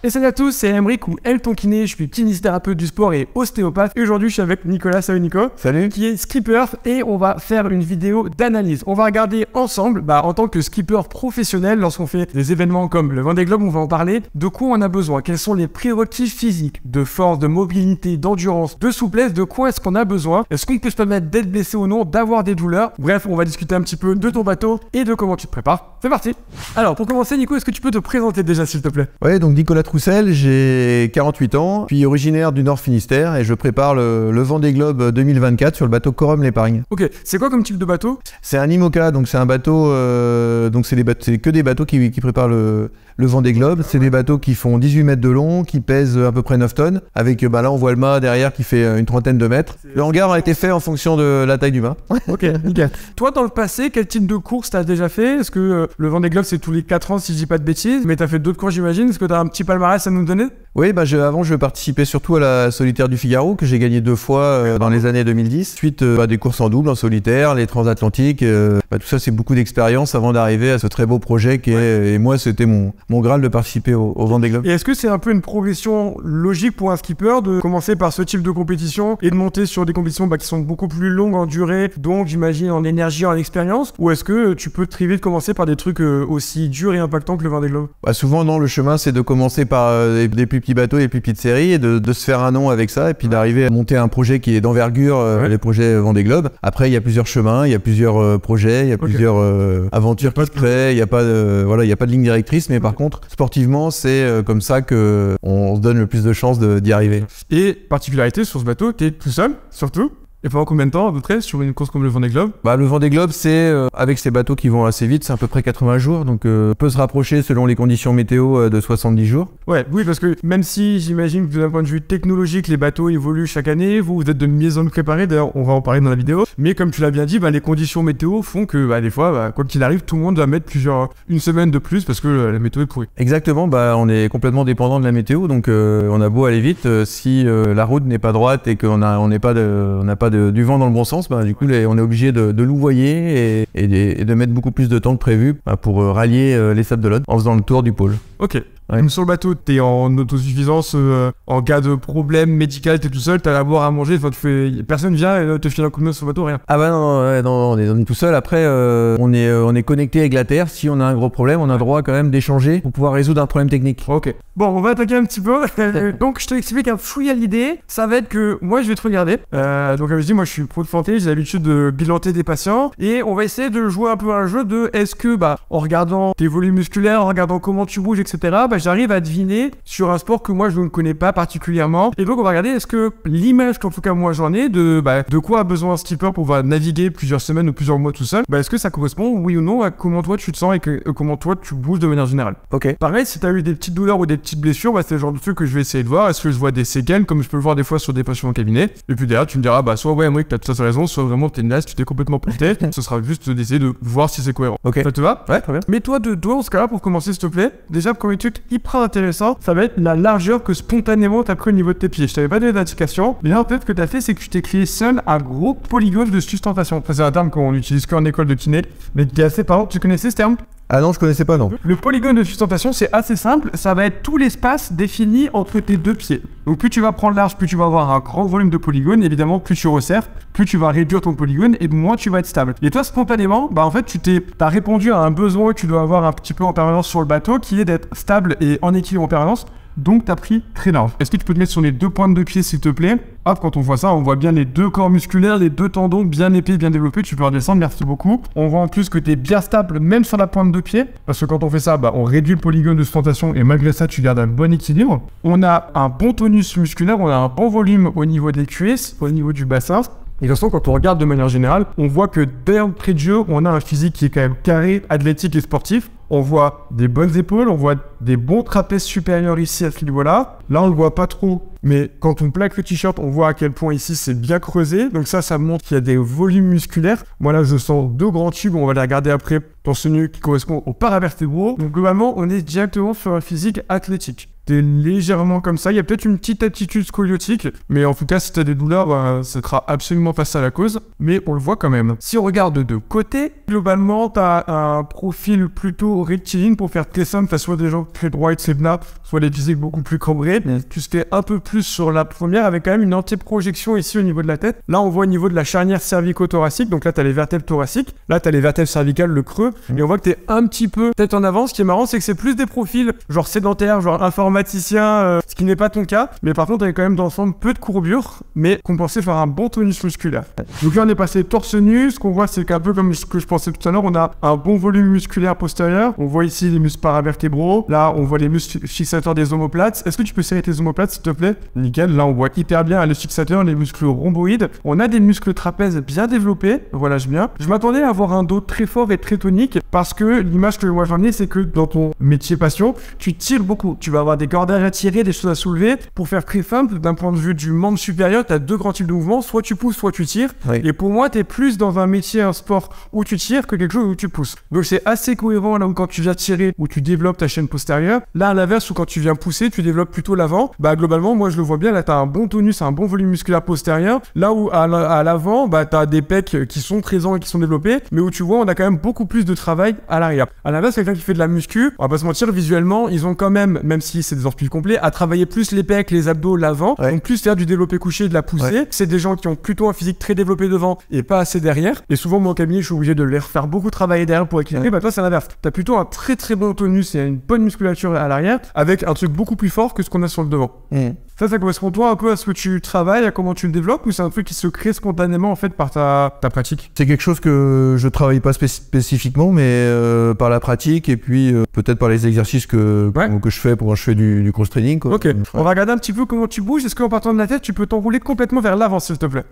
Et salut à tous, c'est Emric ou El Tonkiné, je suis kinésithérapeute du sport et ostéopathe. Et aujourd'hui, je suis avec Nicolas, salut Nico. Salut. Qui est skipper et on va faire une vidéo d'analyse. On va regarder ensemble, en tant que skipper professionnel, lorsqu'on fait des événements comme le Vendée Globe, on va en parler, de quoi on a besoin, quels sont les prérequis physiques, de force, de mobilité, d'endurance, de souplesse, de quoi est-ce qu'on a besoin, est-ce qu'on peut se permettre d'être blessé ou non, d'avoir des douleurs. Bref, on va discuter un petit peu de ton bateau et de comment tu te prépares. C'est parti. Alors, pour commencer, Nico, est-ce que tu peux te présenter déjà, s'il te plaît? Ouais, donc Nicolas Troussel, j'ai 48 ans, puis originaire du Nord Finistère et je prépare le Vendée Globe 2024 sur le bateau Corum l'Épargne. Ok, c'est quoi comme type de bateau? C'est un IMOCA, donc c'est un bateau, donc c'est que des bateaux qui préparent le Vendée Globe. C'est des bateaux qui font 18 mètres de long, qui pèsent à peu près 9 tonnes, avec là on voit le mât derrière qui fait une trentaine de mètres. Le hangar a été fait en fonction de la taille du mât. Ok, nickel. Toi, dans le passé, quel type de course t'as déjà fait? Est-ce que le Vendée Globe c'est tous les 4 ans si je dis pas de bêtises? Mais t'as fait d'autres courses, j'imagine. Est-ce que t'as un petit palmarès à nous donner? Oui, avant je participais surtout à la Solitaire du Figaro que j'ai gagné 2 fois dans les années 2010. Ensuite des courses en double, en solitaire, les transatlantiques. Tout ça c'est beaucoup d'expérience avant d'arriver à ce très beau projet qui est, et moi c'était mon Graal de participer au Vendée Globe. Et est-ce que c'est un peu une progression logique pour un skipper de commencer par ce type de compétition et de monter sur des compétitions qui sont beaucoup plus longues en durée, donc j'imagine en énergie, en expérience, ou est-ce que tu peux très vite commencer par des trucs aussi durs et impactants que le Vendée Globe? Souvent non, le chemin c'est de commencer par des plus petits bateaux, des plus petites séries et de se faire un nom avec ça et puis d'arriver à monter un projet qui est d'envergure, les projets Vendée Globe. Après il y a plusieurs chemins, il y a plusieurs projets, il y a plusieurs aventures qui se créent, il n'y a pas de ligne directrice, mais par contre sportivement c'est comme ça que on se donne le plus de chances d'y arriver. Et particularité sur ce bateau, t'es tout seul surtout? Et pendant combien de temps à peu près sur une course comme le Vendée Globe? Le Vendée Globe, c'est avec ces bateaux qui vont assez vite, c'est à peu près 80 jours, donc peut se rapprocher selon les conditions météo de 70 jours. Oui, parce que même si j'imagine que d'un point de vue technologique, les bateaux évoluent chaque année, vous êtes de mieux en préparés, d'ailleurs on va en parler dans la vidéo, mais comme tu l'as bien dit, les conditions météo font que des fois, quoi qu'il arrive, tout le monde va mettre une semaine de plus parce que la météo est pourrie. Exactement, on est complètement dépendant de la météo, donc on a beau aller vite, si la route n'est pas droite et qu'on n'a pas du vent dans le bon sens, du coup on est obligé de louvoyer et de mettre beaucoup plus de temps que prévu pour rallier les Sables d'Olonne en faisant le tour du pôle. Ok. Ouais. Sur le bateau, t'es en autosuffisance, en cas de problème médical, t'es tout seul, t'as à boire, à manger, personne vient et te file un coup de main sur le bateau, rien. Non, on est tout seul. Après, on est connecté avec la Terre. Si on a un gros problème, on a le droit quand même d'échanger pour pouvoir résoudre un problème technique. Ok. Bon, on va attaquer un petit peu. Donc, je t'explique un fouille à l'idée. Ça va être que moi, je vais te regarder. Donc, comme je dis, moi, je suis pro de santé, j'ai l'habitude de bilanter des patients et on va essayer de jouer un peu à un jeu de est-ce que, en regardant tes volumes musculaires, en regardant comment tu bouges, etc., j'arrive à deviner sur un sport que moi je ne connais pas particulièrement. Et donc on va regarder est-ce que l'image qu'en tout cas moi j'en ai de quoi a besoin un skipper pour pouvoir naviguer plusieurs semaines ou plusieurs mois tout seul, est-ce que ça correspond oui ou non à comment toi tu te sens et comment toi tu bouges de manière générale. Ok. Pareil, si tu as eu des petites douleurs ou des petites blessures, c'est le genre de truc que je vais essayer de voir. Est-ce que je vois des séquelles comme je peux le voir des fois sur des patients en cabinet. Et puis derrière tu me diras soit ouais moi t'as tout à fait raison, soit vraiment t'es naze, tu t'es complètement planté. Ce sera juste d'essayer de voir si c'est cohérent. Ok. Ça te va? Ouais, très bien. Mais toi de dans ce cas-là pour commencer s'il te plaît, déjà pour un truc hyper intéressant, ça va être la largeur que spontanément t'as pris au niveau de tes pieds. Je t'avais pas donné d'indication, mais là en fait ce que t'as fait c'est que tu t'es créé seul un gros polygone de sustentation. C'est un terme qu'on utilise qu'en école de kiné, mais qui est assez parlant. Tu connaissais ce terme? Ah non, je connaissais pas, non. Le polygone de sustentation, c'est assez simple, ça va être tout l'espace défini entre tes deux pieds. Donc plus tu vas prendre large, plus tu vas avoir un grand volume de polygone, évidemment plus tu resserres, plus tu vas réduire ton polygone et moins tu vas être stable. Et toi spontanément, en fait t'as répondu à un besoin que tu dois avoir un petit peu en permanence sur le bateau, qui est d'être stable et en équilibre en permanence. Donc t'as pris très large. Est-ce que tu peux te mettre sur les deux pointes de pied s'il te plaît? Hop, quand on voit ça, on voit bien les deux corps musculaires, les deux tendons bien épais, bien développés. Tu peux redescendre, merci beaucoup. On voit en plus que t'es bien stable même sur la pointe de pied. Parce que quand on fait ça, on réduit le polygone de sustentation et malgré ça, tu gardes un bon équilibre. On a un bon tonus musculaire, on a un bon volume au niveau des cuisses, au niveau du bassin. Et de toute façon, quand on regarde de manière générale, on voit que d'entrée de jeu, on a un physique qui est quand même carré, athlétique et sportif. On voit des bonnes épaules, on voit des bons trapèzes supérieurs ici à ce niveau-là. Là, on le voit pas trop, mais quand on plaque le t-shirt, on voit à quel point ici c'est bien creusé. Donc ça montre qu'il y a des volumes musculaires. Moi là, je sens deux grands tubes, on va les regarder après dans ce nu qui correspond aux paravertébraux. Donc globalement, on est directement sur un physique athlétique. t'es légèrement comme ça. Il y a peut-être une petite attitude scoliotique, mais en tout cas, si t'as des douleurs, ça sera absolument pas ça la cause, mais on le voit quand même. Si on regarde de côté, globalement, t'as un profil plutôt rectiligne pour faire très simple. T'as soit des gens très droits et très plats, soit des physiques beaucoup plus cambrés. Tu te fais un peu plus sur la première avec quand même une antéprojection ici au niveau de la tête. Là, on voit au niveau de la charnière cervico-thoracique. Donc là, t'as les vertèbres thoraciques. Là, t'as les vertèbres cervicales, le creux. Et on voit que t'es un petit peu tête en avant. Ce qui est marrant, c'est que c'est plus des profils genre sédentaires, genre informaticien, ce qui n'est pas ton cas. Mais par contre, t'avais quand même dans l'ensemble peu de courbure, mais compensé par un bon tonus musculaire. Donc là, on est passé torse nu. Ce qu'on voit, c'est qu'un peu comme ce que je pensais tout à l'heure, on a un bon volume musculaire postérieur. On voit ici les muscles paravertébraux. Là, on voit les muscles fixateurs des omoplates. Est-ce que tu peux serrer tes omoplates, s'il te plaît? Nickel. Là, on voit hyper bien le fixateur, les muscles rhomboïdes. On a des muscles trapèzes bien développés. Voilà, bien. Je m'attendais à avoir un dos très fort et très tonique parce que l'image que moi j'en ai, c'est que dans ton métier passion, tu tires beaucoup. Tu vas avoir des cordages à tirer, des choses à soulever. Pour faire très simple, d'un point de vue du membre supérieur, tu as deux grands types de mouvements. Soit tu pousses, soit tu tires. Oui. Et pour moi, tu es plus dans un métier, un sport où tu tires que quelque chose où tu pousses. Donc c'est assez cohérent là où quand tu viens tirer, où tu développes ta chaîne postérieure. Là, à l'inverse, où quand tu viens pousser, tu développes plutôt l'avant. Bah globalement, moi je le vois bien. Là, tu as un bon tonus, un bon volume musculaire postérieur. Là où à l'avant, bah tu as des pecs qui sont présents et qui sont développés, mais où tu vois, on a quand même beaucoup plus de travail à l'arrière. À l'inverse, quelqu'un qui fait de la muscu, on va pas se mentir, visuellement, ils ont quand même si c'est des ampules complets, à travailler plus les pecs, les abdos, l'avant, donc plus faire du développé couché, de la poussée. Ouais. C'est des gens qui ont plutôt un physique très développé devant et pas assez derrière. Et souvent, moi, en cabinet, je suis obligé de les refaire beaucoup travailler derrière pour équilibrer. Bah toi, c'est l'inverse. T'as plutôt un très très bon tonus et une bonne musculature à l'arrière, avec un truc beaucoup plus fort que ce qu'on a sur le devant. Ça correspond toi un peu à ce que tu travailles, à comment tu le développes, ou c'est un truc qui se crée spontanément en fait par ta pratique? C'est quelque chose que je travaille pas spécifiquement, mais par la pratique et puis peut-être par les exercices que je fais quand je fais du cross-training. Ok, on va regarder un petit peu comment tu bouges. Est-ce qu'en partant de la tête, tu peux t'enrouler complètement vers l'avant, s'il te plaît?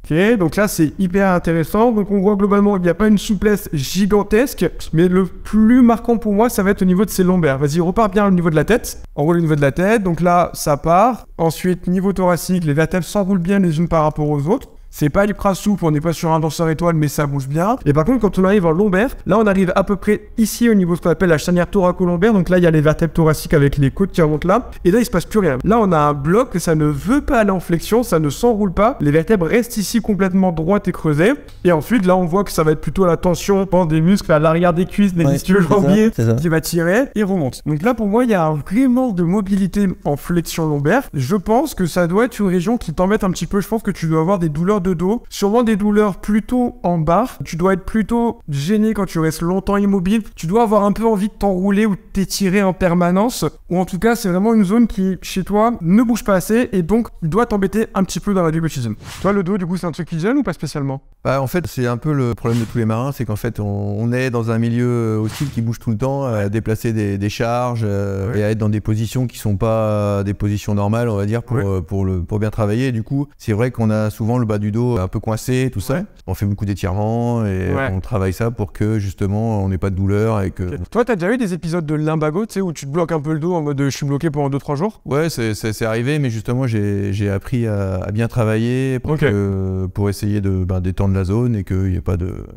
Ok, donc là c'est hyper intéressant. Donc on voit globalement qu'il n'y a pas une souplesse gigantesque, mais le plus marquant pour moi, ça va être au niveau de ses lombaires. Vas-y, repars bien au niveau de la tête. Enroule au niveau de la tête, donc là ça part. Ensuite, niveau thoracique, les vertèbres s'enroulent bien les unes par rapport aux autres. C'est pas ultra souple, on n'est pas sur un danseur étoile, mais ça bouge bien. Et par contre, quand on arrive en lombaire, là, on arrive à peu près ici au niveau de ce qu'on appelle la charnière thoraco-lombaire. Donc là, il y a les vertèbres thoraciques avec les côtes qui remontent là. Et là, il se passe plus rien. Là, on a un bloc, ça ne veut pas aller en flexion, ça ne s'enroule pas. Les vertèbres restent ici complètement droites et creusées. Et ensuite, là, on voit que ça va être plutôt la tension des muscles à l'arrière des cuisses, des ischio-jambiers qui va tirer et remonte. Donc là, pour moi, il y a vraiment de mobilité en flexion lombaire. Je pense que ça doit être une région qui t'embête un petit peu. Je pense que tu dois avoir des douleurs de dos, sûrement des douleurs plutôt en bas. Tu dois être plutôt gêné quand tu restes longtemps immobile. Tu dois avoir un peu envie de t'enrouler ou de t'étirer en permanence, ou en tout cas c'est vraiment une zone qui chez toi ne bouge pas assez et donc doit t'embêter un petit peu dans la vie quotidienne. Toi, le dos, du coup, c'est un truc qui te gêne ou pas spécialement? Bah en fait, c'est un peu le problème de tous les marins, c'est qu'en fait on est dans un milieu hostile qui bouge tout le temps, à déplacer des charges et à être dans des positions qui sont pas des positions normales, on va dire, pour bien travailler. Et du coup, c'est vrai qu'on a souvent le bas du dos un peu coincé, tout ça. On fait beaucoup d'étirements et on travaille ça pour que justement on n'ait pas de douleur et que... Toi, t'as déjà eu des épisodes de lumbago, tu sais, où tu te bloques un peu le dos en mode je suis bloqué pendant 2-3 jours? Ouais, c'est arrivé, mais justement j'ai appris à bien travailler pour essayer de d'étendre la zone et qu'il n'y ait pas de...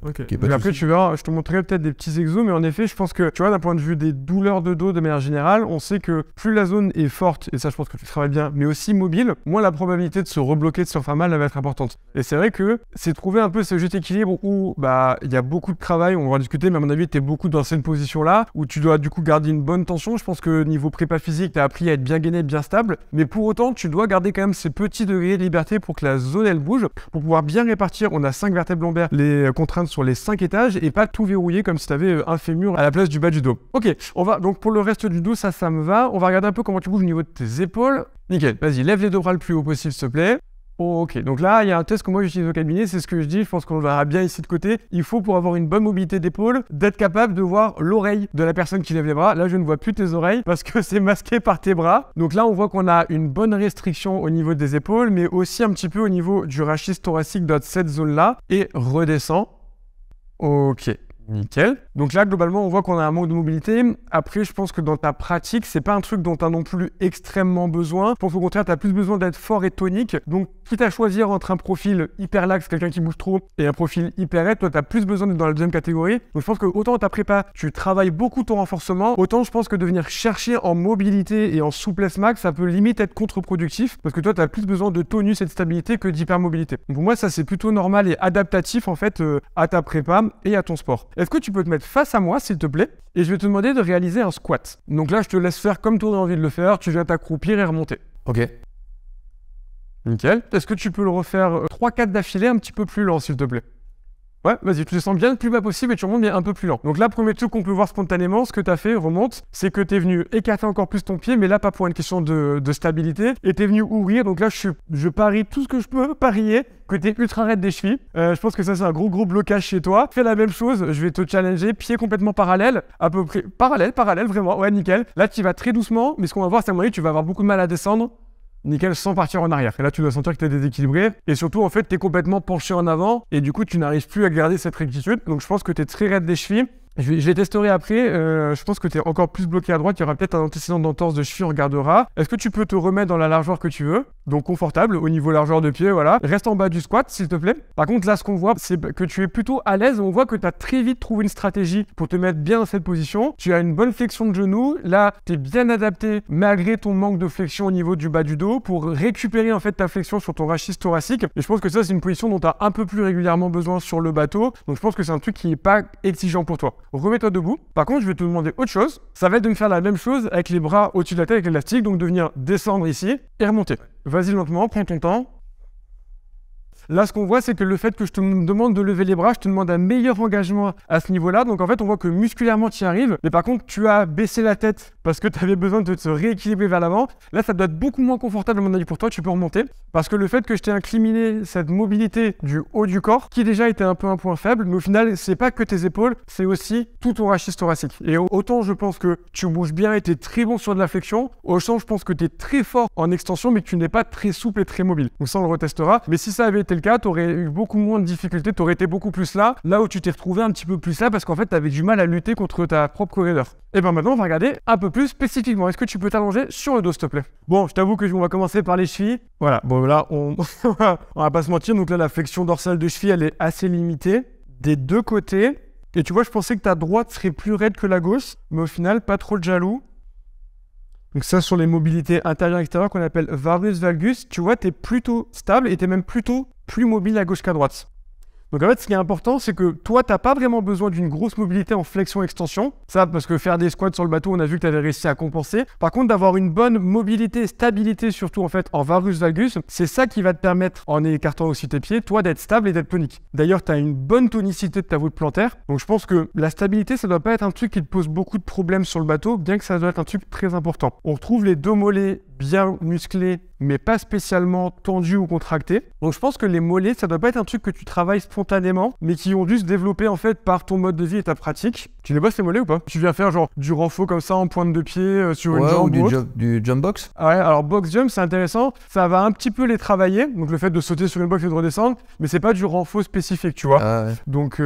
Mais après, tu verras, je te montrerai peut-être des petits exos, mais en effet, je pense que, tu vois, d'un point de vue des douleurs de dos de manière générale, on sait que plus la zone est forte, et ça, je pense que tu travailles bien, mais aussi mobile, moins la probabilité de se rebloquer, de se faire mal, elle va être importante. Et c'est vrai que c'est trouver un peu ce juste équilibre où il y a beaucoup de travail, on va en discuter, mais à mon avis, tu es beaucoup dans cette position-là, où tu dois du coup garder une bonne tension. Je pense que niveau prépa physique, tu as appris à être bien gainé, bien stable, mais pour autant, tu dois garder quand même ces petits degrés de liberté pour que la zone, elle bouge, pour pouvoir bien répartir. On a 5 vertèbres lombaires, les contraintes sur les 5 étages, et pas tout verrouiller comme si tu avais un fémur à la place du bas du dos. Ok, on va donc pour le reste du dos, ça me va. On va regarder un peu comment tu bouges au niveau de tes épaules. Nickel, vas-y, lève les deux bras le plus haut possible, s'il te plaît. Ok, donc là, il y a un test que moi j'utilise au cabinet, c'est ce que je dis, je pense qu'on le verra bien ici de côté. Il faut, pour avoir une bonne mobilité d'épaule, d'être capable de voir l'oreille de la personne qui lève les bras. Là, je ne vois plus tes oreilles parce que c'est masqué par tes bras. Donc là, on voit qu'on a une bonne restriction au niveau des épaules, mais aussi un petit peu au niveau du rachis thoracique dans cette zone-là. Et redescend. Ok. Nickel. Donc là, globalement, on voit qu'on a un manque de mobilité. Après, je pense que dans ta pratique, c'est pas un truc dont tu as non plus extrêmement besoin. Je pense au contraire, tu as plus besoin d'être fort et tonique. Donc, quitte à choisir entre un profil hyper lax, quelqu'un qui bouge trop, et un profil hyper raide, toi, tu as plus besoin d'être dans la deuxième catégorie. Donc, je pense que autant dans ta prépa, tu travailles beaucoup ton renforcement, autant je pense que de venir chercher en mobilité et en souplesse max, ça peut limite être contre-productif parce que toi, tu as plus besoin de tonus et de stabilité que d'hypermobilité. Donc, pour moi, ça, c'est plutôt normal et adaptatif, en fait, à ta prépa et à ton sport. Est-ce que tu peux te mettre face à moi, s'il te plaît, et je vais te demander de réaliser un squat. Donc là, je te laisse faire comme tu as envie de le faire. Tu viens t'accroupir et remonter. Ok. Nickel. Est-ce que tu peux le refaire 3-4 d'affilée, un petit peu plus lent, s'il te plaît? Ouais, vas-y, tu descends bien le plus bas possible et tu remontes bien un peu plus lent. Donc là, premier truc qu'on peut voir spontanément, ce que tu as fait, remonte, c'est que tu es venu écarter encore plus ton pied, mais là, pas pour une question de stabilité, et tu es venu ouvrir. Donc là, je parie tout ce que je peux parier que tu es ultra raide des chevilles. Je pense que ça, c'est un gros blocage chez toi. Fais la même chose, je vais te challenger, pied complètement parallèle, à peu près parallèle, vraiment. Ouais, nickel. Là, tu vas très doucement, mais ce qu'on va voir, c'est qu'à un moment donné, tu vas avoir beaucoup de mal à descendre. Nickel, sans partir en arrière. Et là, tu dois sentir que tu es déséquilibré. Et surtout, en fait, tu es complètement penché en avant. Et du coup, tu n'arrives plus à garder cette rectitude. Donc, je pense que tu es très raide des chevilles. Je les testerai après. Je pense que tu es encore plus bloqué à droite. Il y aura peut-être un antécédent d'entorse de cheville, on regardera. Est-ce que tu peux te remettre dans la largeur que tu veux? Donc confortable au niveau largeur de pied, voilà. Reste en bas du squat, s'il te plaît. Par contre, là, ce qu'on voit, c'est que tu es plutôt à l'aise. On voit que tu as très vite trouvé une stratégie pour te mettre bien dans cette position. Tu as une bonne flexion de genou. Là, tu es bien adapté malgré ton manque de flexion au niveau du bas du dos pour récupérer en fait ta flexion sur ton rachis thoracique. Et je pense que ça, c'est une position dont tu as un peu plus régulièrement besoin sur le bateau. Donc je pense que c'est un truc qui n'est pas exigeant pour toi. Remets-toi debout. Par contre, je vais te demander autre chose. Ça va être de me faire la même chose avec les bras au-dessus de la tête avec l'élastique. Donc de venir descendre ici et remonter. Vas-y lentement, prends ton temps. Là, ce qu'on voit, c'est que le fait que je te demande de lever les bras, je te demande un meilleur engagement à ce niveau-là. Donc, en fait, on voit que musculairement, tu y arrives. Mais par contre, tu as baissé la tête parce que tu avais besoin de te rééquilibrer vers l'avant. Là, ça doit être beaucoup moins confortable, à mon avis, pour toi. Tu peux remonter. Parce que le fait que je t'ai incliné cette mobilité du haut du corps, qui déjà était un peu un point faible, mais au final, c'est pas que tes épaules, c'est aussi tout ton rachis thoracique. Et autant, je pense que tu bouges bien et tu es très bon sur de la flexion, autant, je pense que tu es très fort en extension, mais que tu n'es pas très souple et très mobile. Donc, ça, on le retestera. Mais si ça avait été le cas, tu aurais eu beaucoup moins de difficultés, tu aurais été beaucoup plus là où tu t'es retrouvé un petit peu plus là parce qu'en fait tu avais du mal à lutter contre ta propre raideur. Et bien maintenant on va regarder un peu plus spécifiquement. Est-ce que tu peux t'allonger sur le dos s'il te plaît? Bon, je t'avoue que on va commencer par les chevilles. Voilà, bon là on va pas se mentir, donc là la flexion dorsale de cheville elle est assez limitée des deux côtés. Et tu vois, je pensais que ta droite serait plus raide que la gauche, mais au final pas trop de jaloux. Donc ça, sur les mobilités intérieures-extérieures qu'on appelle varus valgus, tu vois, tu es plutôt stable et tu es même plutôt plus mobile à gauche qu'à droite. Donc en fait, ce qui est important, c'est que toi, tu n'as pas vraiment besoin d'une grosse mobilité en flexion-extension. Ça, parce que faire des squats sur le bateau, on a vu que tu avais réussi à compenser. Par contre, d'avoir une bonne mobilité et stabilité, surtout en fait en varus valgus, c'est ça qui va te permettre, en écartant aussi tes pieds, toi d'être stable et d'être tonique. D'ailleurs, tu as une bonne tonicité de ta voûte plantaire. Donc je pense que la stabilité, ça ne doit pas être un truc qui te pose beaucoup de problèmes sur le bateau, bien que ça doit être un truc très important. On retrouve les deux mollets bien musclés, mais pas spécialement tendus ou contractés. Donc je pense que les mollets, ça doit pas être un truc que tu travailles spontanément, mais qui ont dû se développer en fait par ton mode de vie et ta pratique. Tu les bosses les mollets ou pas? Tu viens faire genre du renfo comme ça en pointe de pied sur une jambe ou du jump box. Ah ouais, alors box jump c'est intéressant, ça va un petit peu les travailler, donc le fait de sauter sur une box et de redescendre, mais c'est pas du renfo spécifique, tu vois. Ah ouais. Donc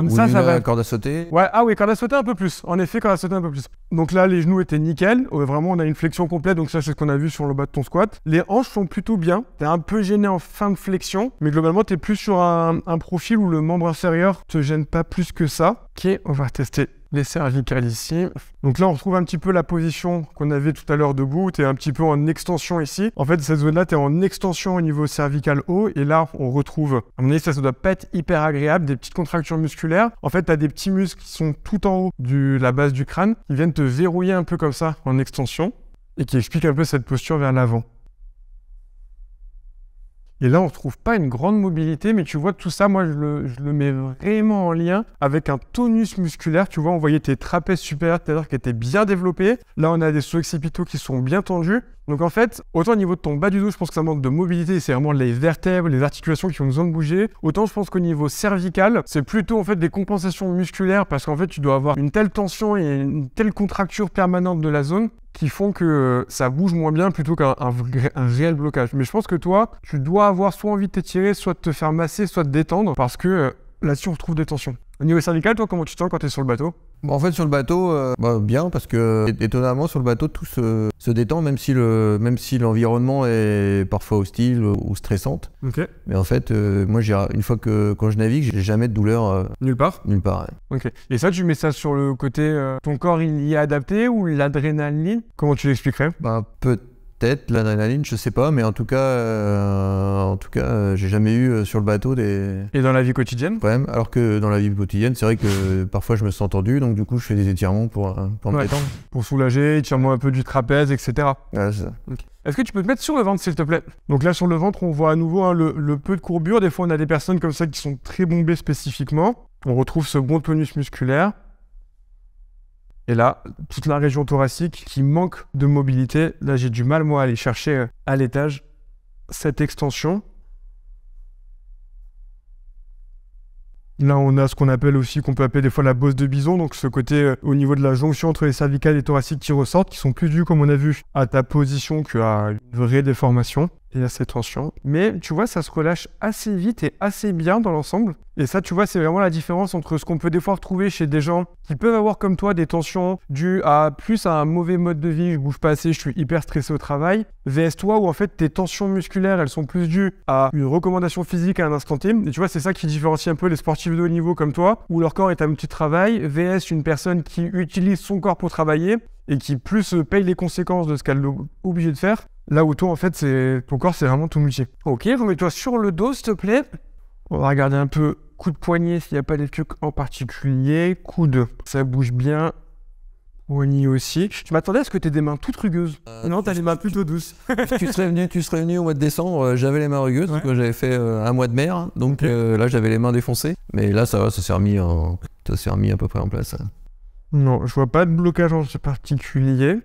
ça va. Corde à sauter. Ouais, ah oui, corde à sauter un peu plus. En effet, corde à sauter un peu plus. Donc là, les genoux étaient nickel. Vraiment, on a une flexion complète, donc ça c'est ce qu'on a vu sur le bas de ton squat. Les hanches sont plutôt bien. T'es un peu gêné en fin de flexion, mais globalement, t'es plus sur un profil où le membre inférieur te gêne pas plus que ça. Ok, on va tester les cervicales ici. Donc là, on retrouve un petit peu la position qu'on avait tout à l'heure debout. Tu es un petit peu en extension ici. En fait, cette zone-là, tu es en extension au niveau cervical haut. Et là, on retrouve, à mon avis, ça doit pas être hyper agréable, des petites contractures musculaires. En fait, tu as des petits muscles qui sont tout en haut de la base du crâne, qui viennent te verrouiller un peu comme ça en extension et qui expliquent un peu cette posture vers l'avant. Et là, on ne retrouve pas une grande mobilité, mais tu vois, tout ça, moi, je le mets vraiment en lien avec un tonus musculaire. Tu vois, on voyait tes trapèzes supérieurs tout à l'heure qui étaient bien développés. Là, on a des sous-occipitaux qui sont bien tendus. Donc, en fait, autant au niveau de ton bas du dos, je pense que ça manque de mobilité. C'est vraiment les vertèbres, les articulations qui ont besoin de bouger. Autant, je pense qu'au niveau cervical, c'est plutôt, en fait, des compensations musculaires parce qu'en fait, tu dois avoir une telle tension et une telle contracture permanente de la zone qui font que ça bouge moins bien plutôt qu'un réel blocage. Mais je pense que toi, tu dois avoir soit envie de t'étirer, soit de te faire masser, soit de détendre, parce que là-dessus, on retrouve des tensions. Au niveau cervical, toi, comment tu te sens quand tu es sur le bateau? Bon, en fait, sur le bateau, bien, parce que étonnamment, sur le bateau, tout se détend, même si l'environnement est parfois hostile ou stressante. Ok. Mais en fait, moi, une fois quand je navigue, j'ai jamais de douleur Nulle part? nulle part. Ouais. Ok. Et ça, tu mets ça sur le côté, ton corps, il y est adapté ou l'adrénaline? Comment tu l'expliquerais? Peut-être l'adrénaline, je sais pas, mais en tout cas, j'ai jamais eu sur le bateau des Et dans la vie quotidienne? problèmes. Alors que dans la vie quotidienne, c'est vrai que parfois je me sens tendu, donc du coup, je fais des étirements pour me détendre. Pour soulager, étirement un peu du trapèze, etc. Ouais, c'est ça. Okay. Est-ce que tu peux te mettre sur le ventre, s'il te plaît? Donc là, sur le ventre, on voit à nouveau hein, le peu de courbure. Des fois, on a des personnes comme ça qui sont très bombées spécifiquement. On retrouve ce bon tonus musculaire. Et là, toute la région thoracique qui manque de mobilité. Là, j'ai du mal, moi, à aller chercher à l'étage cette extension. Là, on a ce qu'on appelle aussi, qu'on peut appeler des fois la bosse de bison. Donc, ce côté au niveau de la jonction entre les cervicales et thoraciques qui ressortent, qui sont plus dus, comme on a vu, à ta position qu'à une vraie déformation et à ces tensions. Mais tu vois, ça se relâche assez vite et assez bien dans l'ensemble. Et ça, tu vois, c'est vraiment la différence entre ce qu'on peut des fois retrouver chez des gens qui peuvent avoir comme toi des tensions dues à plus à un mauvais mode de vie, je bouge pas assez, je suis hyper stressé au travail, vs toi où en fait tes tensions musculaires, elles sont plus dues à une recommandation physique à un instant T. Et tu vois, c'est ça qui différencie un peu les sportifs de haut niveau comme toi, où leur corps est un outil de travail, vs une personne qui utilise son corps pour travailler et qui plus paye les conséquences de ce qu'elle est obligée de faire. Là où toi, en fait, ton corps, c'est vraiment tout multi. Ok, remets-toi sur le dos, s'il te plaît. On va regarder un peu coup de poignet s'il n'y a pas des trucs en particulier. Coude, ça bouge bien. Poignet aussi. Je m'attendais à ce que tu aies des mains toutes rugueuses. Non, t'as les mains plutôt douces. tu serais venu au mois de décembre, j'avais les mains rugueuses, parce que j'avais fait un mois de mer. Donc là, j'avais les mains défoncées. Mais là, ça va, ça s'est remis à peu près en place. Non, je vois pas de blocage en particulier.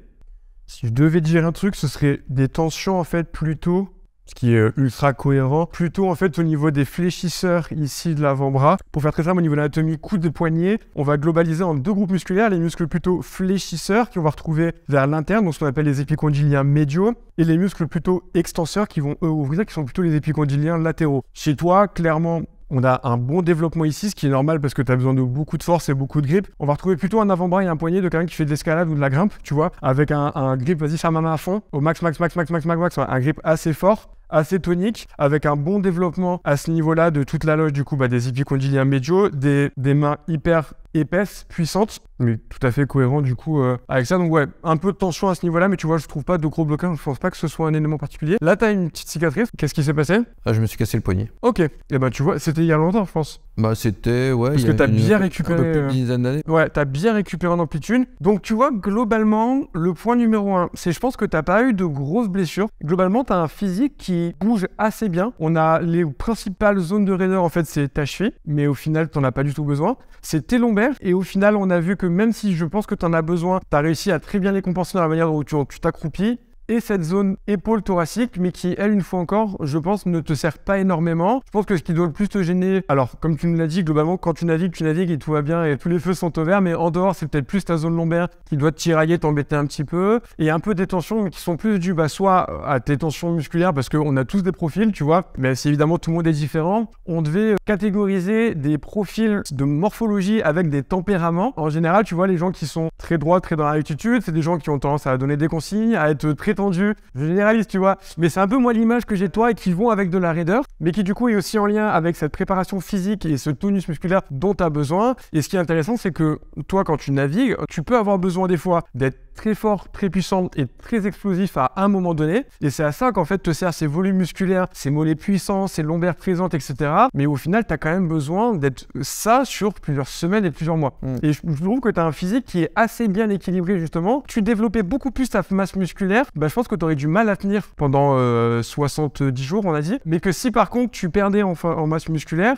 Si je devais dire un truc, ce serait des tensions en fait plutôt, ce qui est ultra cohérent, plutôt en fait au niveau des fléchisseurs ici de l'avant-bras. Pour faire très simple, au niveau de l'anatomie coude et poignet, on va globaliser en deux groupes musculaires, les muscles plutôt fléchisseurs qui on va retrouver vers l'interne, donc ce qu'on appelle les épicondyliens médiaux, et les muscles plutôt extenseurs qui vont eux ouvrir, qui sont plutôt les épicondyliens latéraux. Chez toi, clairement, on a un bon développement ici, ce qui est normal parce que tu as besoin de beaucoup de force et beaucoup de grip. On va retrouver plutôt un avant-bras et un poignet de quelqu'un qui fait de l'escalade ou de la grimpe, tu vois, avec un grip, vas-y, ferme ma main à fond, au max, un grip assez fort, assez tonique, avec un bon développement à ce niveau-là de toute la loge, du coup, des épicondyliens médiaux, des mains hyper épaisses, puissantes, mais tout à fait cohérent du coup avec ça. Donc ouais, un peu de tension à ce niveau-là, mais tu vois, je trouve pas de gros blocages, je pense pas que ce soit un élément particulier. Là, t'as une petite cicatrice, qu'est-ce qui s'est passé? Je me suis cassé le poignet. Ok, et tu vois, c'était il y a longtemps, je pense. C'était, ouais, parce que t'as bien récupéré. Un peu plus d'une dizaine d'années. Ouais, t'as bien récupéré en amplitude. Donc tu vois, globalement, le point numéro 1, c'est je pense que t'as pas eu de grosses blessures. Globalement, t'as un physique qui bouge assez bien. On a les principales zones de raideur, en fait, c'est ta cheville, mais au final, t'en as pas du tout besoin. C'est tes lombaires, et au final, on a vu que même si je pense que t'en as besoin, t'as réussi à très bien les compenser dans la manière dont tu t'accroupis. Et cette zone épaule thoracique, mais qui, elle, une fois encore, je pense, ne te sert pas énormément. Je pense que ce qui doit le plus te gêner, alors, comme tu nous l'as dit, globalement, quand tu navigues et tout va bien et tous les feux sont au vert, mais en dehors, c'est peut-être plus ta zone lombaire qui doit te tirailler, t'embêter un petit peu, et un peu des tensions, mais qui sont plus dues, soit à tes tensions musculaires, parce qu'on a tous des profils, tu vois, mais si évidemment tout le monde est différent, on devait catégoriser des profils de morphologie avec des tempéraments. En général, tu vois, les gens qui sont très droits, très dans la rectitude, c'est des gens qui ont tendance à donner des consignes, à être très tendu, je généralise, tu vois, mais c'est un peu moi l'image que j'ai de toi et qui vont avec de la raideur, mais qui du coup est aussi en lien avec cette préparation physique et ce tonus musculaire dont tu as besoin. Et ce qui est intéressant, c'est que toi, quand tu navigues, tu peux avoir besoin des fois d'être très fort, très puissant et très explosif à un moment donné, et c'est à ça qu'en fait te sert ces volumes musculaires, ces mollets puissants, ces lombaires présentes, etc. Mais au final, tu as quand même besoin d'être ça sur plusieurs semaines et plusieurs mois. Et je trouve que tu as un physique qui est assez bien équilibré justement. Tu développais beaucoup plus ta masse musculaire, je pense que tu aurais du mal à tenir pendant 70 jours, on a dit, mais que si par contre tu perdais en masse musculaire,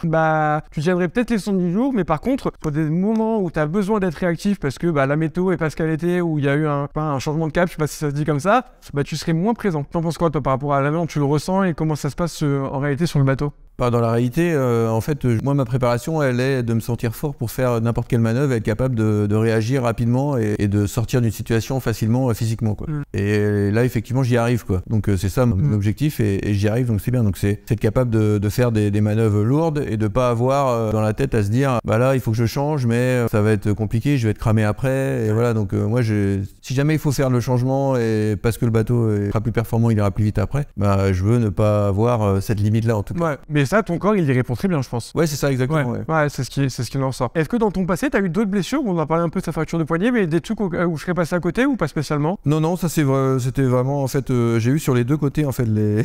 tu tiendrais peut-être les 110 jours, mais par contre, pour des moments où tu as besoin d'être réactif parce que la météo est pas ce qu'elle était, ou il y a eu un changement de cap, je sais pas si ça se dit comme ça, tu serais moins présent. T'en penses quoi toi par rapport à l'avion? Tu le ressens et comment ça se passe en réalité sur le bateau? Bah, dans la réalité, en fait, moi, ma préparation, elle est de me sentir fort pour faire n'importe quelle manœuvre, être capable de réagir rapidement et de sortir d'une situation facilement physiquement, quoi. Et là, effectivement, j'y arrive, quoi. Donc, c'est ça mon objectif et j'y arrive, donc c'est bien. Donc, c'est être capable de faire des manœuvres lourdes et de pas avoir dans la tête à se dire, bah là, il faut que je change, mais ça va être compliqué, je vais être cramé après. Et voilà, donc moi, si jamais il faut faire le changement et parce que le bateau sera plus performant, il ira plus vite après, bah, je veux ne pas avoir cette limite-là, en tout cas. Ouais, mais ça, ton corps, il y répond très bien, je pense. Ouais, c'est ça, exactement. Ouais, c'est ce qui en sort. Est-ce que dans ton passé, t'as eu d'autres blessures? On a parlé un peu de sa fracture de poignet, mais des trucs où je serais passé à côté ou pas spécialement? Non, ça c'était vraiment, en fait, j'ai eu sur les deux côtés, en fait, les...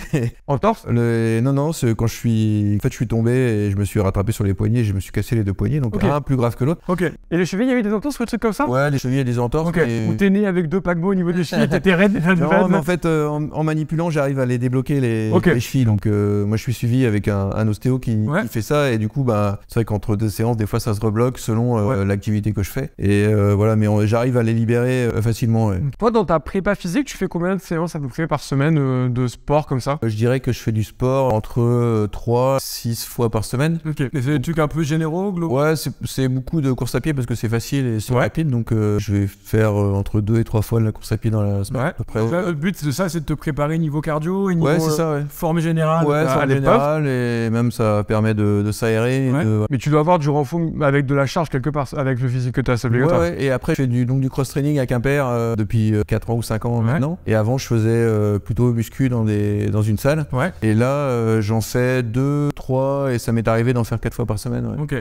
En torse? Non, c'est quand je suis tombé et je me suis rattrapé sur les poignets, je me suis cassé les deux poignets, donc un plus grave que l'autre. Ok. Et les chevilles, il y avait des entorses ou des trucs comme ça? Ouais, les chevilles, il y a des entorses. Ok. Ou t'es né avec 2 paquebots au niveau des chevilles, t'étais raide. Non, mais en fait, en manipulant, j'arrive à les débloquer les chevilles, donc moi je suis suivi avec un ostéo qui fait ça, et du coup, bah, c'est vrai qu'entre 2 séances, des fois ça se rebloque selon l'activité que je fais, et voilà, mais j'arrive à les libérer facilement. Toi, dans ta prépa physique, tu fais combien de séances à peu près par semaine de sport comme ça? Je dirais que je fais du sport entre 3-6 fois par semaine. Ok. Et c'est des trucs un peu généraux, globaux? Ouais, c'est beaucoup de course à pied parce que c'est facile et c'est rapide, donc je vais faire entre 2 et 3 fois de la course à pied dans la semaine. À peu près. Là, le but de ça, c'est de te préparer niveau cardio et niveau c'est ça, forme générale. Forme générale, et même ça permet de s'aérer. Mais tu dois avoir du renfort avec de la charge quelque part, avec le physique que tu as, c'est obligatoire. Ouais, et après, je fais du cross-training à Quimper depuis 4 ans ou 5 ans maintenant. Et avant, je faisais plutôt muscu dans une salle. Et là, j'en fais 2, 3, et ça m'est arrivé d'en faire 4 fois par semaine. Ok.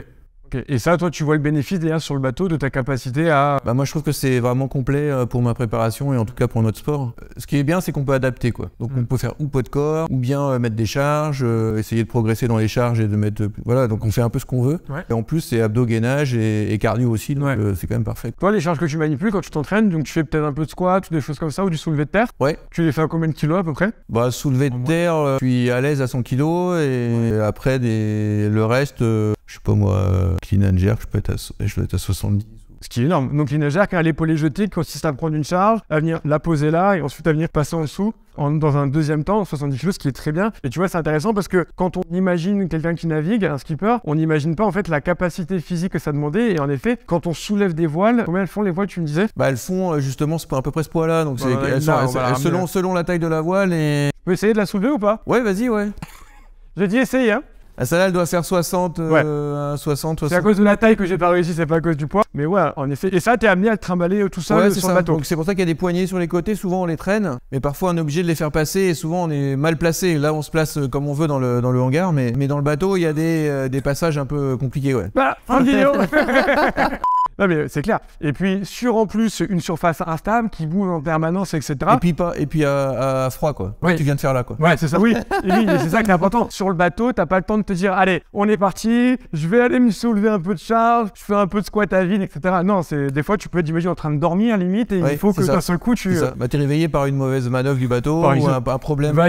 Et ça, toi, tu vois le bénéfice derrière sur le bateau de ta capacité à... Bah moi, je trouve que c'est vraiment complet pour ma préparation et en tout cas pour notre sport. Ce qui est bien, c'est qu'on peut adapter, quoi. Donc on peut faire ou poids de corps, ou bien mettre des charges, essayer de progresser dans les charges et de mettre... Voilà, donc on fait un peu ce qu'on veut. Et en plus, c'est abdos, gainage et cardio aussi, donc c'est quand même parfait. Toi, les charges que tu manipules quand tu t'entraînes, donc tu fais peut-être un peu de squat ou des choses comme ça, ou du soulevé de terre. Tu les fais à combien de kilos à peu près? Bah, soulevé de terre, je suis à l'aise à 100 kilos et après, le reste, je sais pas moi... Clean and jerk, je dois être à 70. Ce qui est énorme. Donc clean and jerk, l'épaulé jeté consiste à prendre une charge, à venir la poser là et ensuite à venir passer en dessous dans un deuxième temps, 70 kg, ce qui est très bien. Et tu vois, c'est intéressant parce que quand on imagine quelqu'un qui navigue, un skipper, on n'imagine pas en fait la capacité physique que ça demandait. Et en effet, quand on soulève des voiles, combien elles font les voiles, tu me disais? Bah elles font justement à peu près ce poids-là. Donc selon la taille de la voile et... Tu peux essayer de la soulever ou pas? Ouais, vas-y, J'ai dit essaye, hein. Celle-là, elle doit faire 60. C'est à cause de la taille que j'ai pas réussi, c'est pas à cause du poids. Mais ouais, en effet. Et ça, t'es amené à te trimballer tout seul sur le bateau. Donc c'est pour ça qu'il y a des poignées sur les côtés. Souvent, on les traîne, mais parfois, on est obligé de les faire passer. Et souvent, on est mal placé. Là, on se place comme on veut dans le hangar, mais dans le bateau, il y a des passages un peu compliqués, Bah, fin de vidéo. Non mais c'est clair. Et puis en plus une surface instable qui bouge en permanence, etc. Et puis à froid, quoi. Tu viens de faire là, quoi. Ouais, c'est ça. Oui. Et oui, c'est ça qui est important. Sur le bateau, t'as pas le temps de te dire, allez, on est parti, je vais aller me soulever un peu de charge, je fais un peu de squat à vide, etc. Non, des fois tu peux t'imaginer en train de dormir limite et il faut que d'un seul coup tu. T'es réveillé par une mauvaise manœuvre du bateau ou un problème.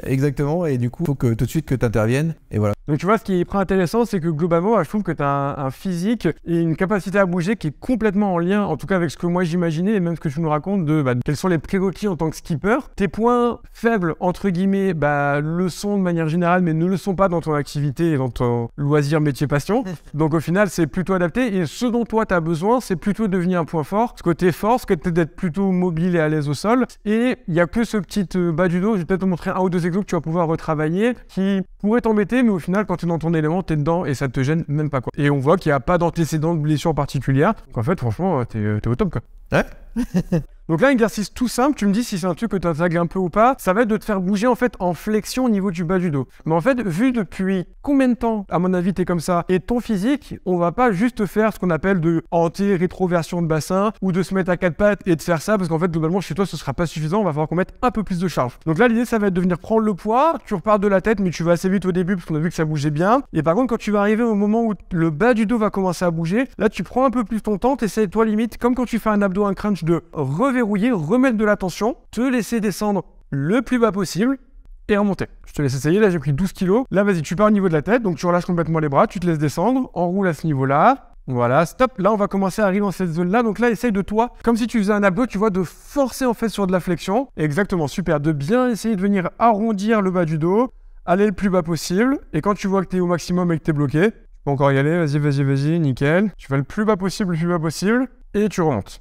Exactement. Et du coup, faut que tout de suite que t'interviennes. Et voilà. Donc tu vois, ce qui est très intéressant, c'est que globalement, je trouve que t'as un physique et une capacité à bouger qui est complètement en lien, en tout cas avec ce que moi j'imaginais et même ce que tu nous racontes de quels sont les prérequis en tant que skipper. Tes points faibles, entre guillemets, le sont de manière générale, mais ne le sont pas dans ton activité et dans ton loisir, métier, passion. Donc au final, c'est plutôt adapté et ce dont toi tu as besoin, c'est plutôt devenir un point fort. Ce côté force, d'être plutôt mobile et à l'aise au sol. Et il n'y a que ce petit bas du dos, je vais peut-être te montrer 1 ou 2 exos que tu vas pouvoir retravailler qui pourraient t'embêter, mais au final, quand tu es dans ton élément, tu es dedans et ça te gêne même pas, quoi. Et on voit qu'il n'y a pas d'antécédent de blessure particulière. Donc en fait, franchement, t'es au top, quoi. Ouais. Donc là, un exercice tout simple, tu me dis si c'est un truc que tu as un peu ou pas, ça va être de te faire bouger en fait en flexion au niveau du bas du dos. Mais en fait, vu depuis combien de temps, à mon avis, t'es comme ça, et ton physique, on va pas juste faire ce qu'on appelle de anti-rétroversion de bassin ou de se mettre à 4 pattes et de faire ça parce qu'en fait, globalement, chez toi, ce sera pas suffisant, on va falloir qu'on mette un peu plus de charge. Donc là, l'idée, ça va être de venir prendre le poids, tu repars de la tête, mais tu vas assez vite au début parce qu'on a vu que ça bougeait bien. Et par contre, quand tu vas arriver au moment où le bas du dos va commencer à bouger, là, tu prends un peu plus ton temps, t'essayes toi limite, comme quand tu fais un abdo, un crunch, de reverrouiller, remettre de la tension, te laisser descendre le plus bas possible et remonter. Je te laisse essayer, là j'ai pris 12 kg. Là vas-y, tu pars au niveau de la tête, donc tu relâches complètement les bras, tu te laisses descendre, enroule à ce niveau-là. Voilà, stop. Là, on va commencer à arriver dans cette zone-là. Donc là, essaye de toi, comme si tu faisais un abdo, tu vois, de forcer en fait sur de la flexion. Exactement, super. De bien essayer de venir arrondir le bas du dos, aller le plus bas possible. Et quand tu vois que tu es au maximum et que tu es bloqué, tu peux encore y aller, vas-y, nickel. Tu vas le plus bas possible, et tu remontes.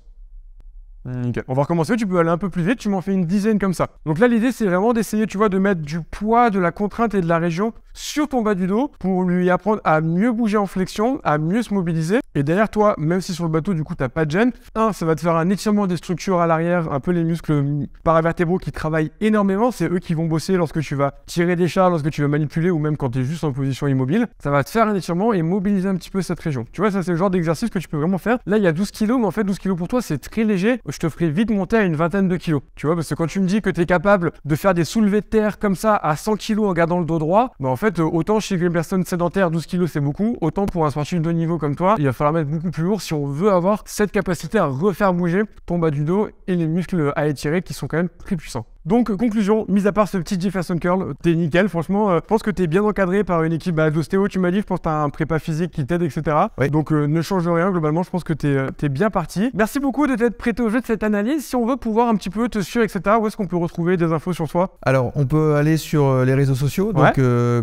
Nickel. On va recommencer, tu peux aller un peu plus vite, tu m'en fais une dizaine comme ça. Donc là, l'idée, c'est vraiment d'essayer, tu vois, de mettre du poids, de la contrainte et de la région sur ton bas du dos pour lui apprendre à mieux bouger en flexion, à mieux se mobiliser. Et derrière toi, même si sur le bateau, du coup, t'as pas de gêne, ça va te faire un étirement des structures à l'arrière, un peu les muscles paravertébraux qui travaillent énormément. C'est eux qui vont bosser lorsque tu vas tirer des chars, lorsque tu vas manipuler ou même quand tu es juste en position immobile. Ça va te faire un étirement et mobiliser un petit peu cette région. Tu vois, ça, c'est le genre d'exercice que tu peux vraiment faire. Là, il y a 12 kilos, mais en fait, 12 kilos pour toi, c'est très léger. Je te ferai vite monter à une vingtaine de kilos. Tu vois, parce que quand tu me dis que tu es capable de faire des soulevés de terre comme ça à 100 kilos en gardant le dos droit, bah en fait, autant chez une personne sédentaire, 12 kilos c'est beaucoup, autant pour un sportif de haut niveau comme toi, il va falloir mettre beaucoup plus lourd si on veut avoir cette capacité à refaire bouger ton bas du dos et les muscles à étirer qui sont quand même très puissants. Donc, conclusion, mis à part ce petit Jefferson Curl, t'es nickel, franchement, je pense que t'es bien encadré par une équipe d'ostéo, tu m'as dit, je pense que t'as un prépa physique qui t'aide, etc. Oui. Donc, ne change rien, globalement, je pense que t'es bien parti. Merci beaucoup de t'être prêté au jeu de cette analyse. Si on veut pouvoir un petit peu te suivre, etc., où est-ce qu'on peut retrouver des infos sur toi? Alors, on peut aller sur les réseaux sociaux, donc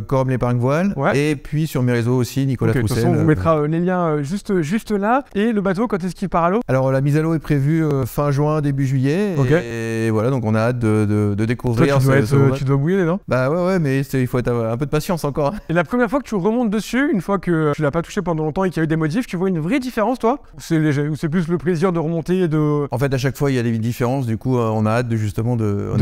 Corum l'épargne voile, et puis sur mes réseaux aussi, Nicolas Troussel. De toute façon, on vous mettra les liens juste là. Et le bateau, quand est-ce qu'il part à l'eau? Alors, la mise à l'eau est prévue fin juin, début juillet. Et voilà, donc on a hâte de découvrir. Tu dois bouiller, non? Bah ouais, mais il faut avoir un peu de patience encore. Et la première fois que tu remontes dessus, une fois que tu l'as pas touché pendant longtemps et qu'il y a eu des modifs, tu vois une vraie différence, toi? Ou c'est léger? Ou c'est plus le plaisir de remonter et de... En fait, à chaque fois, il y a des différences. Du coup, on a hâte de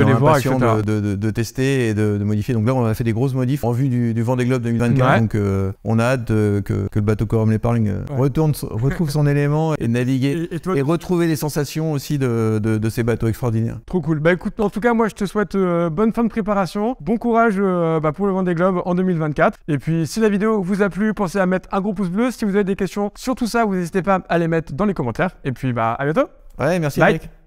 les voir, etc. de tester et de modifier. Donc là, on a fait des grosses modifs en vue du Vendée Globe 2024. Donc on a hâte que le bateau Corum l'épargne retrouve son élément et naviguer et retrouver les sensations aussi de ces bateaux extraordinaires. Trop cool. Bah écoute, en tout cas, moi, je te souhaite bonne fin de préparation. Bon courage pour le Vendée Globe en 2024. Et puis, si la vidéo vous a plu, pensez à mettre un gros pouce bleu. Si vous avez des questions sur tout ça, vous n'hésitez pas à les mettre dans les commentaires. Et puis, à bientôt. Ouais, merci. Bye. Eric.